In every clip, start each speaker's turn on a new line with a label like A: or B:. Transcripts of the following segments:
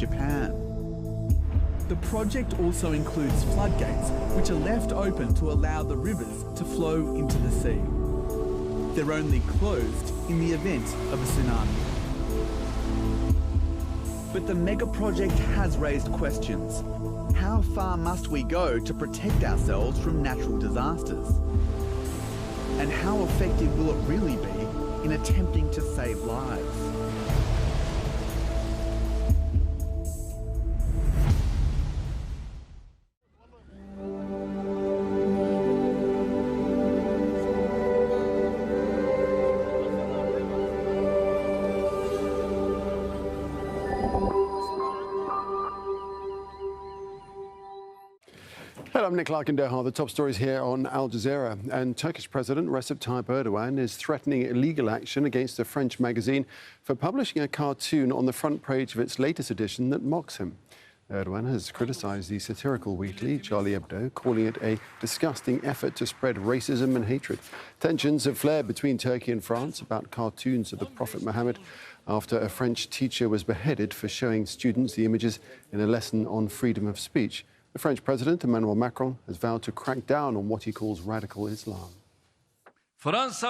A: Japan. The project also includes floodgates, which are left open to allow the rivers to flow into the sea. They're only closed in the event of a tsunami. But the mega project has raised questions. How far must we go to protect ourselves from natural disasters? And how effective will it really be in attempting to save lives?
B: Hello, I'm Nick Clark in Doha. The top stories here on Al Jazeera. And Turkish President Recep Tayyip Erdogan is threatening illegal action against a French magazine for publishing a cartoon on the front page of its latest edition that mocks him. Erdogan has criticised the satirical weekly Charlie Hebdo, calling it a disgusting effort to spread racism and hatred. Tensions have flared between Turkey and France about cartoons of the Prophet Muhammad after a French teacher was beheaded for showing students the images in a lesson on freedom of speech. The French President, Emmanuel Macron, has vowed to crack down on what he calls radical Islam.
C: France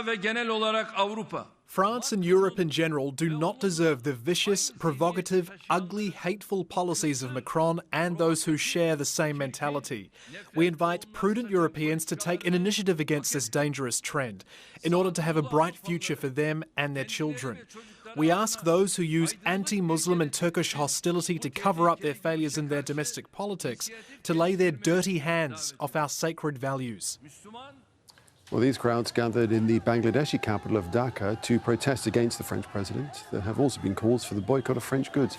C: and Europe in general do not deserve the vicious, provocative, ugly, hateful policies of Macron and those who share the same mentality. We invite prudent Europeans to take an initiative against this dangerous trend in order to have a bright future for them and their children. We ask those who use anti-Muslim and Turkish hostility to cover up their failures in their domestic politics to lay their dirty hands off our sacred values.
B: Well, these crowds gathered in the Bangladeshi capital of Dhaka to protest against the French president. There have also been calls for the boycott of French goods.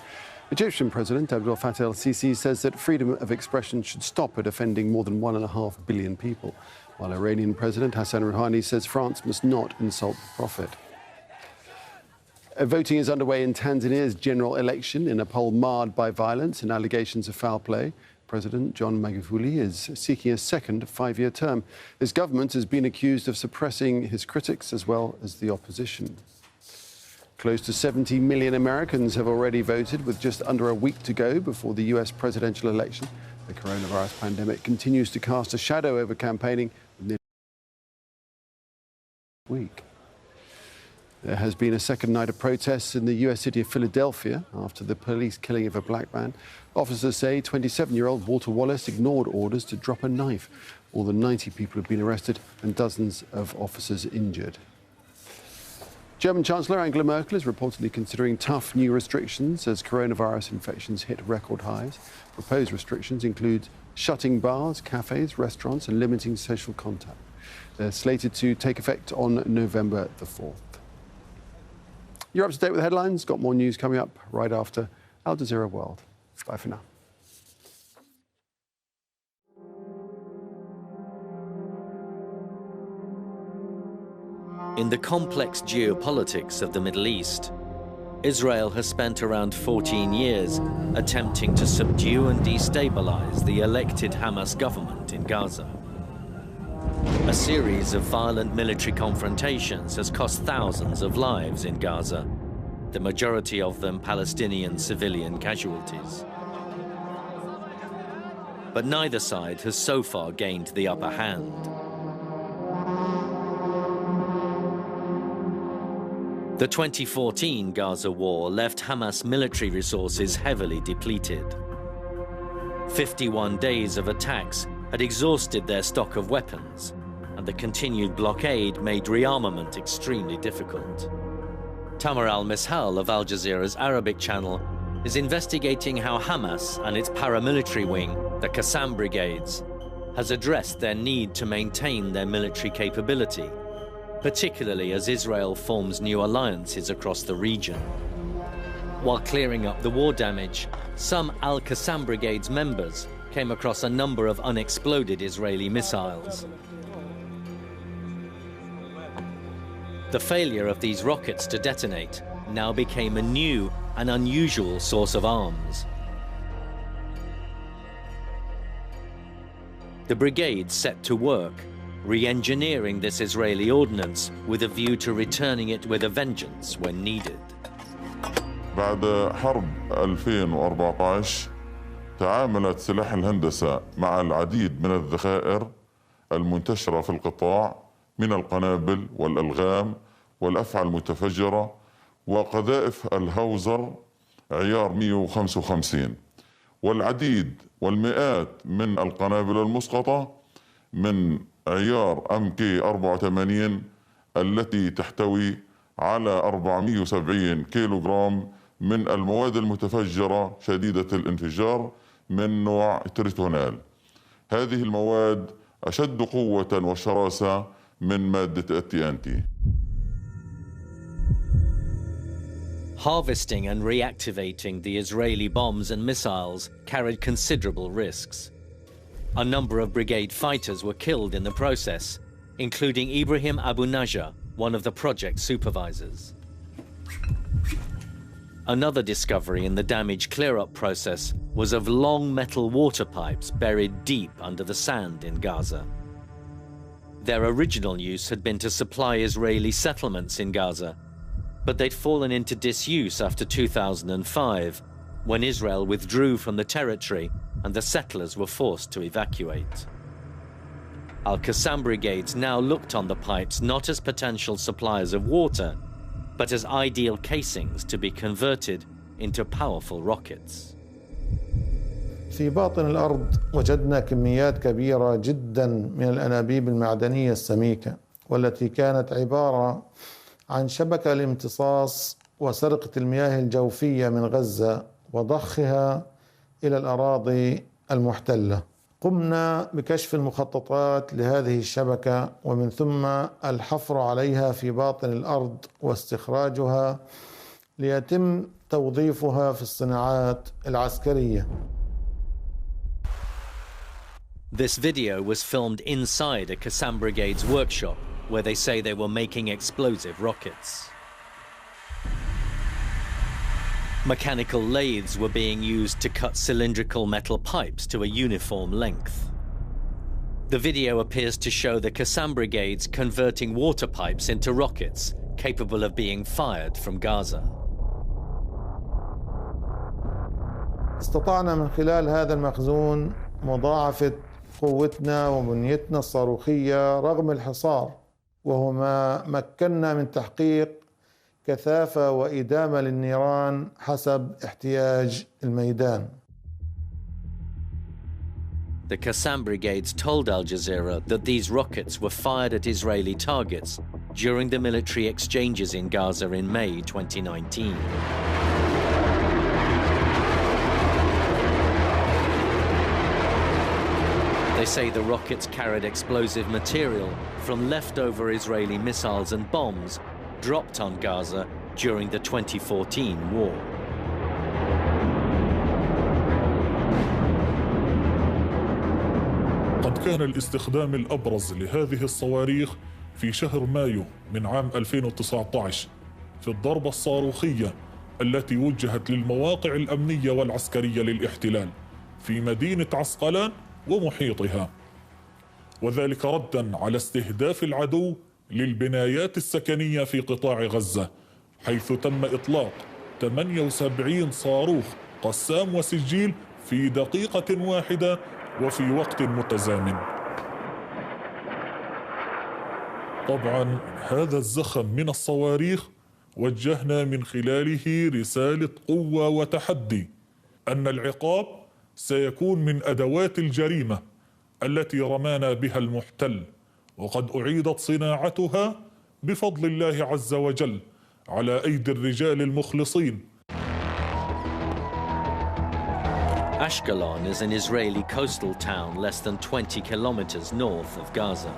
B: Egyptian President Abdel Fattah el-Sisi says that freedom of expression should stop at offending more than 1.5 billion people, while Iranian President Hassan Rouhani says France must not insult the Prophet. Voting is underway in Tanzania's general election in a poll marred by violence and allegations of foul play. President John Magufuli is seeking a second 5-year term. His government has been accused of suppressing his critics as well as the opposition. Close to 70 million Americans have already voted, with just under a week to go before the US presidential election. The coronavirus pandemic continues to cast a shadow over campaigning with nearly a week. There has been a second night of protests in the US city of Philadelphia after the police killing of a black man. Officers say 27-year-old Walter Wallace ignored orders to drop a knife. More than 90 people have been arrested and dozens of officers injured. German Chancellor Angela Merkel is reportedly considering tough new restrictions as coronavirus infections hit record highs. Proposed restrictions include shutting bars, cafes, restaurants and limiting social contact. They're slated to take effect on November the 4th. You're up to date with the headlines. Got more news coming up right after Al Jazeera World. Bye for now.
D: In the complex geopolitics of the Middle East, Israel has spent around 14 years attempting to subdue and destabilize the elected Hamas government in Gaza. A series of violent military confrontations has cost thousands of lives in Gaza, the majority of them Palestinian civilian casualties. But neither side has so far gained the upper hand. The 2014 Gaza war left Hamas military resources heavily depleted. 51 days of attacks had exhausted their stock of weapons, and the continued blockade made rearmament extremely difficult. Tamar al-Mishal of Al Jazeera's Arabic channel is investigating how Hamas and its paramilitary wing, the Qassam Brigades, has addressed their need to maintain their military capability, particularly as Israel forms new alliances across the region. While clearing up the war damage, some Al-Qassam Brigade's members came across a number of unexploded Israeli missiles. The failure of these rockets to detonate now became a new and unusual source of arms. The brigade set to work, re-engineering this Israeli ordnance with a view to returning it with a vengeance when needed.
E: بعد حرب 2014 تعاملت سلاح الهندسة مع العديد من الذخائر المنتشرة في القطاع من القنابل والألغام والأفعى المتفجرة وقذائف الهاوزر عيار 155 والعديد والمئات من القنابل المسقطة من عيار MK84 التي تحتوي على 470 كيلوغرام من المواد المتفجرة شديدة الانفجار من نوع تريتونال. هذه المواد أشد قوة وشراسة من مادة الTNT.
D: Harvesting and reactivating the Israeli bombs and missiles carried considerable risks. A number of brigade fighters were killed in the process, including Ibrahim Abu Najjar, one of the project supervisors. Another discovery in the damage clear-up process was of long metal water pipes buried deep under the sand in Gaza. Their original use had been to supply Israeli settlements in Gaza, but they'd fallen into disuse after 2005, when Israel withdrew from the territory and the settlers were forced to evacuate. Al-Qassam brigades now looked on the pipes not as potential suppliers of water, but as ideal casings to be converted into powerful rockets.
F: في باطن الأرض وجدنا كميات كبيرة جدا من الأنابيب المعدنية السميكة، والتي كانت عبارة عن شبكة لامتصاص وسرقة المياه الجوفية من غزة وضخها إلى الأراضي المحتلة. قمنا بكشف المخططات لهذه الشبكة ومن ثم الحفر عليها في باطن الأرض واستخراجها ليتم توظيفها في الصناعات العسكرية.
D: This video was filmed inside a Qassam Brigade's workshop, where they say they were making explosive rockets. Mechanical lathes were being used to cut cylindrical metal pipes to a uniform length. The video appears to show the Qassam Brigades converting water pipes into rockets capable of being fired from Gaza.
F: استطعنا من خلال هذا المخزون مضاعفة قوتنا وبنيتنا الصاروخية رغم الحصار، وهو ما مكننا من تحقيق كثافة وإدامة للنيران حسب احتياج الميدان.
D: The Qassam Brigades told Al Jazeera that these rockets were fired at Israeli targets during the military exchanges in Gaza in May 2019. They say the rockets carried explosive material from leftover Israeli missiles and bombs dropped on Gaza during the 2014 war.
G: قد كان الاستخدام الأبرز لهذه الصواريخ في شهر مايو من عام 2019 في الضربة الصاروخية التي وجهت للمواقع الأمنية والعسكرية للاحتلال في مدينة عسقلان ومحيطها، وذلك رداً على استهداف العدو للبنايات السكنية في قطاع غزة، حيث تم إطلاق 78 صاروخ قسام وسجيل في دقيقة واحدة وفي وقت متزامن. طبعاً هذا الزخم من الصواريخ وجهنا من خلاله رسالة قوة وتحدي أن العقاب سيكون من أدوات الجريمة التي رمانا بها المحتل، وقد أعيدت صناعتها بفضل الله عز وجل على أيدي الرجال المخلصين.
D: Ashkelon is an Israeli coastal town less than 20 kilometers north of Gaza.